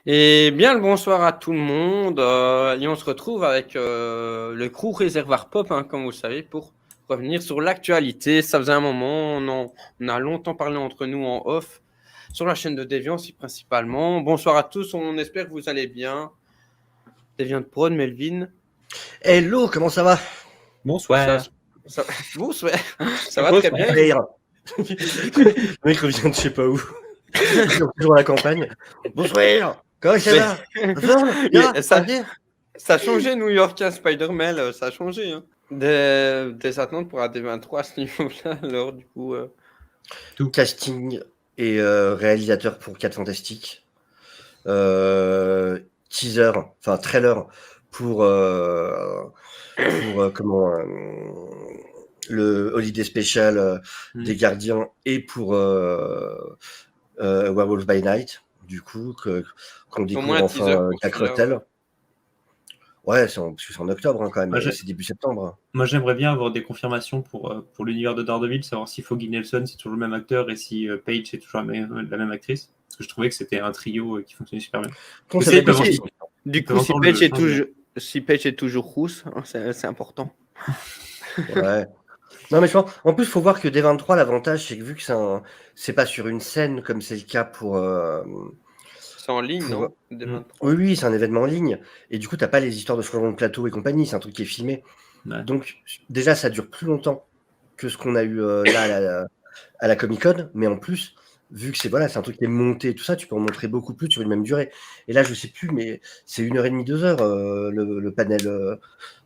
Et bien le bonsoir à tout le monde. Et on se retrouve avec le crew Réservoir Pop, comme vous le savez, pour revenir sur l'actualité. Ça faisait un moment, on a longtemps parlé entre nous en off, sur la chaîne de Déviance principalement. Bonsoir à tous, on espère que vous allez bien. Déviant de Prod, Melvin. Hello, comment ça va? Bonsoir. Bonsoir. Ça va très bien. Le mec revient de je sais pas où. Toujours à la campagne. Bonsoir. Comment ça va? Ça a changé New York, Spider-Man, ça a changé. Hein. Des attentes pour AD23 à ce niveau-là, alors du coup... Tout. Casting et réalisateur pour 4 Fantastiques. Teaser, enfin trailer pour le Holiday Special des Gardiens et pour Werewolf by Night, du coup, qu'on découvre enfin Cacretel. Ouais, parce que c'est en octobre quand même, c'est début septembre. Moi, j'aimerais bien avoir des confirmations pour l'univers de Daredevil, savoir si Foggy Nelson c'est toujours le même acteur et si Paige c'est toujours la même actrice. Parce que je trouvais que c'était un trio qui fonctionnait super bien. Du coup, si Paige est toujours rousse, c'est important. Ouais. Non, mais je pense, en plus, il faut voir que D23, l'avantage, c'est que vu que c'est pas sur une scène comme c'est le cas pour. C'est en ligne, non Oui, c'est un événement en ligne. Et du coup, t'as pas les histoires de changement de plateau et compagnie, c'est un truc qui est filmé. Ouais. Donc, déjà, ça dure plus longtemps que ce qu'on a eu là à la Comic-Con. Mais en plus, vu que c'est un truc qui est monté et tout ça, tu peux en montrer beaucoup plus sur une même durée. Et là, je sais plus, mais c'est 1h30, 2h le panel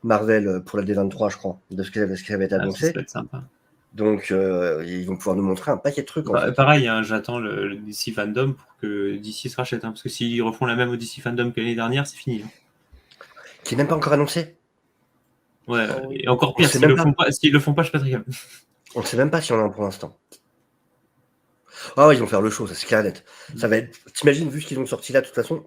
Marvel pour la D23, je crois, de ce qui avait été annoncé. Ça peut être sympa. Donc, ils vont pouvoir nous montrer un paquet de trucs. En fait. Pareil, hein, j'attends le DC Fandom pour que DC se rachète. Hein, parce que s'ils refont la même au DC Fandom que l'année dernière, c'est fini. Hein. Qui n'est même pas encore annoncé. Ouais, et encore pire, s'ils le font pas, je pèterai. On ne sait même pas si on en a pour l'instant. Ah ouais, ils vont faire le show, ça c'est clair et net. Ça va être. T'imagines, vu ce qu'ils ont sorti là, de toute façon.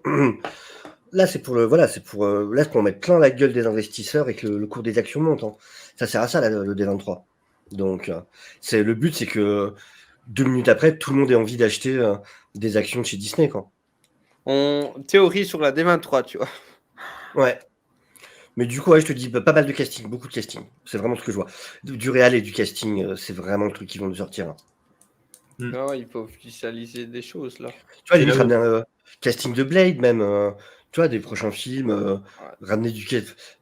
Là, c'est pour mettre plein la gueule des investisseurs et que le cours des actions monte. Hein. Ça sert à ça, là, le D23. Donc, le but, c'est que 2 minutes après, tout le monde ait envie d'acheter des actions de chez Disney, quoi. On théorie sur la D23, tu vois. Ouais. Mais du coup, ouais, je te dis, pas mal de casting, beaucoup de casting. C'est vraiment ce que je vois. Du réel et du casting, c'est vraiment le truc qu'ils vont nous sortir. Hein. Non, il faut officialiser des choses, là. Tu vois, ils ramener un casting de Blade, même. Tu vois, des prochains films. Ramener du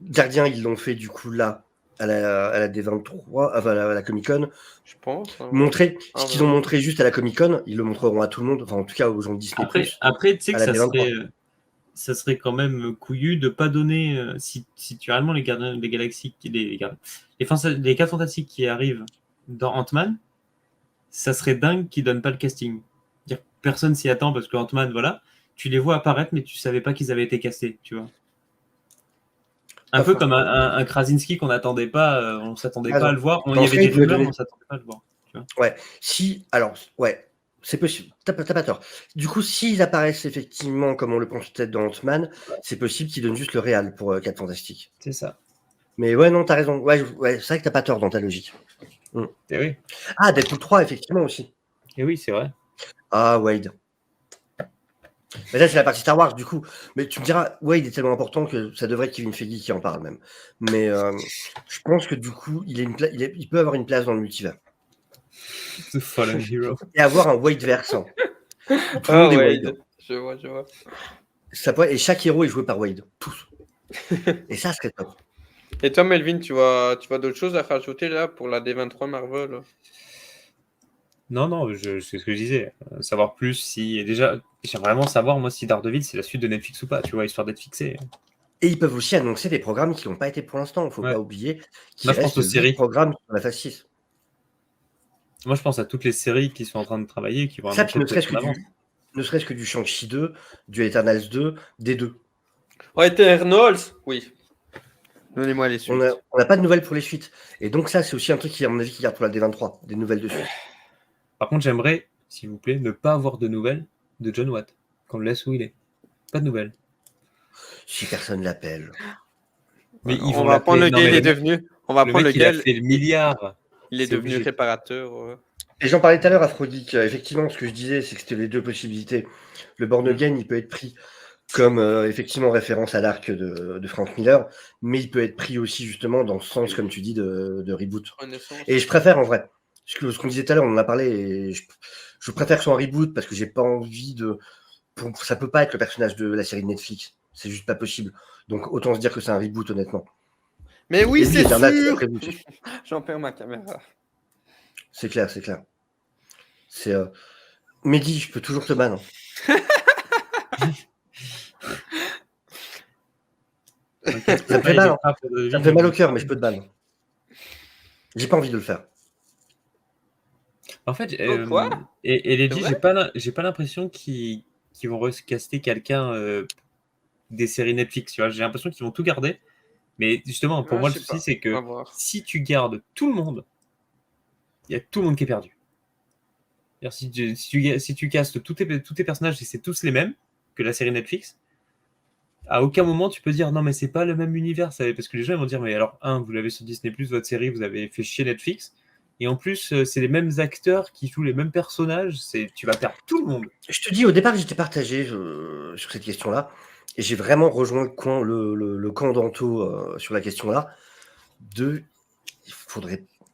Gardien, ils l'ont fait, du coup, là, à la D23, enfin, à la Comic-Con. Je pense. Hein, montrer ce qu'ils ont montré juste à la Comic-Con, ils le montreront à tout le monde, enfin, en tout cas, aux gens de Disney+. Après tu sais que ça serait quand même couillu de pas donner, si tu as réellement les Gardiens des Galaxies, les 4 Fantastiques qui arrivent dans Ant-Man, ça serait dingue qu'ils donnent pas le casting. Dire, personne s'y attend parce que Ant-Man, voilà, tu les vois apparaître, mais tu savais pas qu'ils avaient été castés, tu vois. Un peu comme un Krasinski qu'on n'attendait pas, on s'attendait pas à le voir. Il y avait des rumeurs, mais on s'attendait pas à le voir. Tu vois. Ouais, c'est possible. T'as pas tort. Du coup, s'ils apparaissent effectivement comme on le pense peut-être dans Ant-Man, c'est possible qu'ils donnent juste le réal pour 4 Fantastiques. C'est ça. Mais ouais, non, t'as raison. Ouais, c'est vrai que t'as pas tort dans ta logique. Et oui. Ah, Deadpool 3, effectivement aussi. Et oui, c'est vrai. Ah, Wade. Mais là, c'est la partie Star Wars, du coup. Mais tu me diras, Wade est tellement important que ça devrait être Kevin Feige qui en parle même. Mais je pense que du coup, il peut avoir une place dans le multivers. The Fallen Hero. Et avoir un Wade versant. Ah, Wade. Je vois. Ça pourrait... Et chaque héros est joué par Wade. Tous. Et ça serait top. Et toi, Melvin, tu vois d'autres choses à rajouter là pour la D23 Marvel? Non, c'est ce que je disais. Savoir plus si... Déjà, j'aimerais vraiment savoir, moi, si Daredevil, c'est la suite de Netflix ou pas, tu vois, histoire d'être fixé. Et ils peuvent aussi annoncer des programmes qui n'ont pas été pour l'instant. Il ne faut pas oublier qu'il reste des programmes sur la phase 6. Moi, je pense à toutes les séries qui sont en train de travailler, qui vont ça, puis ne serait-ce que du Shang-Chi 2, du Eternals 2, des 2. Ouais, Eternals, oui. Donnez-moi les suites. On n'a pas de nouvelles pour les suites. Et donc ça, c'est aussi un truc qui, à mon avis, qui garde pour la D23, des nouvelles de suite. Par contre, j'aimerais, s'il vous plaît, ne pas avoir de nouvelles de John Watt. Qu'on le laisse où il est. Pas de nouvelles. Si personne l'appelle. Mais on va prendre le gars, il est devenu. On va prendre le gars. Il a fait le milliard. Il est devenu réparateur. Et j'en parlais tout à l'heure, Aphrodite. Effectivement, ce que je disais, c'est que c'était les deux possibilités. Le Born Again, il peut être pris comme effectivement référence à l'arc de Frank Miller, mais il peut être pris aussi justement dans le sens, comme tu dis, de reboot. Et je préfère en vrai, ce qu'on disait tout à l'heure, on en a parlé, et je préfère que ce soit un reboot parce que j'ai pas envie de... Ça peut pas être le personnage de la série de Netflix, c'est juste pas possible. Donc autant se dire que c'est un reboot, honnêtement. Mais oui, c'est sûr. Reboot. J'en perds ma caméra. C'est clair. C'est Mehdi, je peux toujours te ban. Okay. Ça me fait mal au cœur, mais je peux te ban. J'ai pas envie de le faire. En fait, et les dit, j'ai pas l'impression qu'ils vont recaster quelqu'un des séries Netflix. Tu vois, j'ai l'impression qu'ils vont tout garder. Mais justement, pour moi, le souci, c'est que si tu gardes tout le monde, il y a tout le monde qui est perdu. Si tu castes tous tes personnages et c'est tous les mêmes que la série Netflix, à aucun moment tu peux dire non mais c'est pas le même univers, parce que les gens vont dire mais alors vous l'avez sur Disney+, votre série, vous avez fait chier Netflix, et en plus c'est les mêmes acteurs qui jouent les mêmes personnages, tu vas perdre tout le monde. Je te dis, au départ j'étais partagé sur cette question-là, et j'ai vraiment rejoint le camp d'Anto sur la question-là.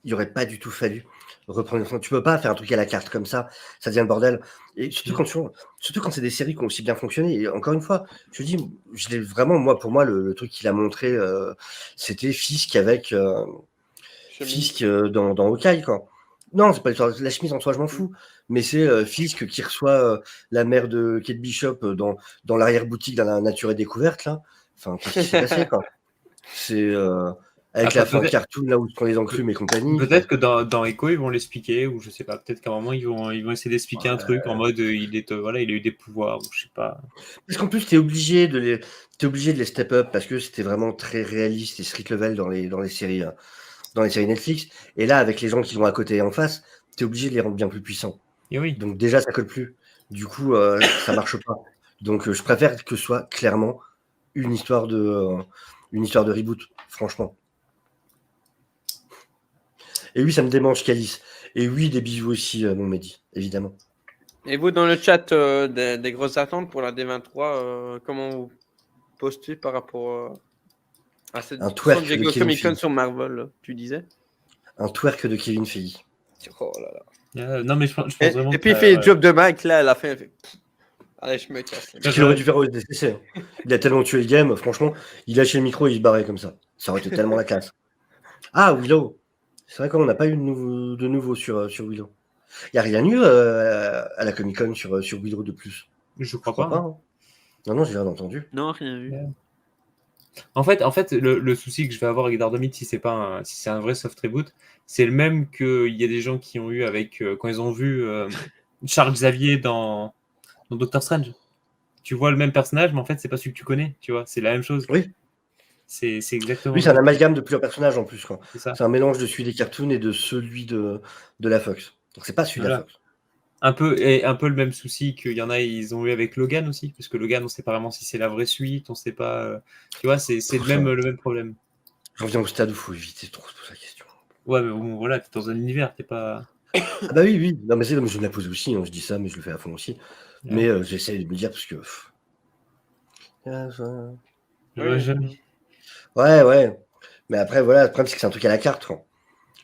Il y aurait pas du tout fallu reprendre. Tu peux pas faire un truc à la carte comme ça devient le bordel. Et surtout quand c'est des séries qui ont aussi bien fonctionné. Et encore une fois, je te dis, vraiment, pour moi, le truc qu'il a montré, c'était Fisk avec Fisk dans Hawkeye, quoi. Non, c'est pas la chemise en soi, je m'en fous. Mais c'est Fisk qui reçoit la mère de Kate Bishop dans l'arrière-boutique dans la Nature et Découverte, là. Enfin, qu'est-ce qui s'est passé, quoi? C'est avec la fin de cartoon là où tu prends les enclumes et compagnie. Peut-être que dans Echo ils vont l'expliquer, ou je sais pas, peut-être qu'à un moment ils vont essayer d'expliquer un truc en mode il a eu des pouvoirs, ou je sais pas. Parce qu'en plus t'es obligé de les step up parce que c'était vraiment très réaliste et street level dans les séries Netflix. Et là avec les gens qui vont à côté et en face, t'es obligé de les rendre bien plus puissants. Et oui. Donc déjà ça colle plus. Du coup ça marche pas. Donc je préfère que ce soit clairement une histoire de reboot, franchement. Et oui, ça me démange Calice. Et oui, des bisous aussi, mon Mehdi, évidemment. Et vous, dans le chat des grosses attentes pour la D23, comment vous postez par rapport à cette San Diego Comic-Con sur Marvel, tu disais? Un twerk de Kevin Feige. Oh là là. Non, mais je pense vraiment. Et puis il fait le job de Mike, là, à la fin. Il fait... Allez, je me casse. Ce qu'il aurait dû faire au SDCC. Il a tellement tué le game, franchement, il lâchait le micro et il se barrait comme ça. Ça aurait été tellement la classe. Ah, Willow. C'est vrai qu'on n'a pas eu de nouveau sur Willow. Il n'y a rien eu à la Comic-Con sur Willow de plus. Je crois pas. Hein. Non, j'ai rien entendu. Non, rien eu. Yeah. En fait, le souci que je vais avoir avec Daredevil, si c'est un vrai soft reboot, c'est le même qu'il y a des gens qui ont eu avec quand ils ont vu Charles Xavier dans Doctor Strange. Tu vois le même personnage, mais en fait, c'est pas celui que tu connais. Tu vois, c'est la même chose. Oui. C'est exactement. Oui, c'est un amalgame de plusieurs personnages en plus. C'est un mélange de celui des cartoons et de celui de la Fox. Donc c'est pas celui de la Fox. Un peu le même souci qu'il y en a, ils ont eu avec Logan aussi, parce que Logan, on sait pas vraiment si c'est la vraie suite, on sait pas. Tu vois, c'est le même problème. J'en viens au stade où il faut éviter trop de poser la question. Ouais, mais bon, voilà, t'es dans un univers, t'es pas. Ah bah oui. Non, mais je me la pose aussi, je dis ça, mais je le fais à fond aussi. Ouais. Mais j'essaie de me dire parce que. Jamais. Ouais. Mais après, voilà, le problème, c'est que c'est un truc à la carte, quoi.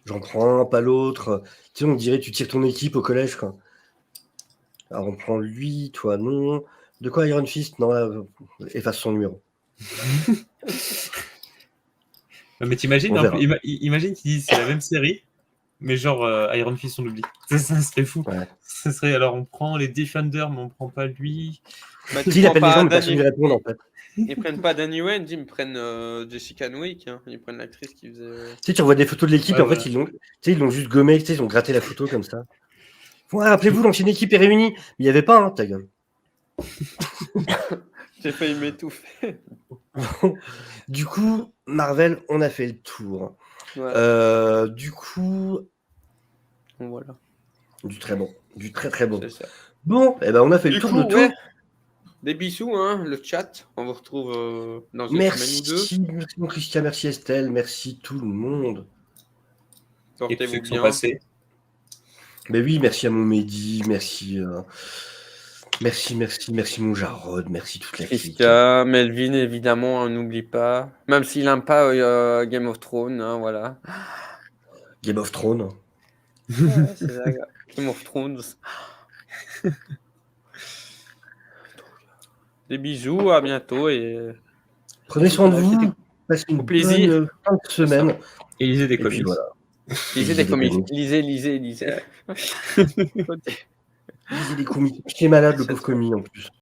J'en prends un, pas l'autre. Tu sais, on dirait tu tires ton équipe au collège, quoi. Alors, on prend lui, toi, non. De quoi Iron Fist? Non, là, efface son numéro. Mais t'imagines, imagine qu'ils disent c'est la même série, mais genre Iron Fist, on l'oublie. Ça serait fou. Ouais. Ça serait, alors, on prend les Defenders, mais on prend pas lui. Bah, il appelle les gens, mais personne ne répond, en fait. Ils prennent pas Danny Wayne, ils prennent Jessica Nwick, hein. Ils prennent l'actrice qui faisait. Tu sais, tu revois des photos de l'équipe, et en fait, ils l'ont juste gommé, ils ont gratté la photo comme ça. Ouais, rappelez-vous, l'ancienne équipe est réunie. Mais il n'y avait pas, hein, ta gueule. J'ai failli m'étouffer. Du coup, Marvel, on a fait le tour. Ouais. Du coup. Voilà. Du très bon. Du très très bon. Ça. Bon, et ben on a fait le tour de tout. Ouais. Des bisous, hein, le chat. On vous retrouve dans une semaine ou deux. Merci mon Christian, merci Estelle, merci tout le monde. Portez-vous bien. Mais oui, merci à mon Mehdi, merci Merci mon Jarod, merci toute la clique. Christian, Melvin, évidemment, on n'oublie pas. Même s'il n'aime pas Game of Thrones, hein, voilà. Game of Thrones. Ouais, c'est ça, Game of Thrones. Des bisous, à bientôt et Prenez soin de vous. Passez une plaisir. bonne fin de semaine. Et lisez des Et puis comics. voilà. lisez des comics. Lisez. Lisez des comics. Qui est malade, le pauvre commis en plus.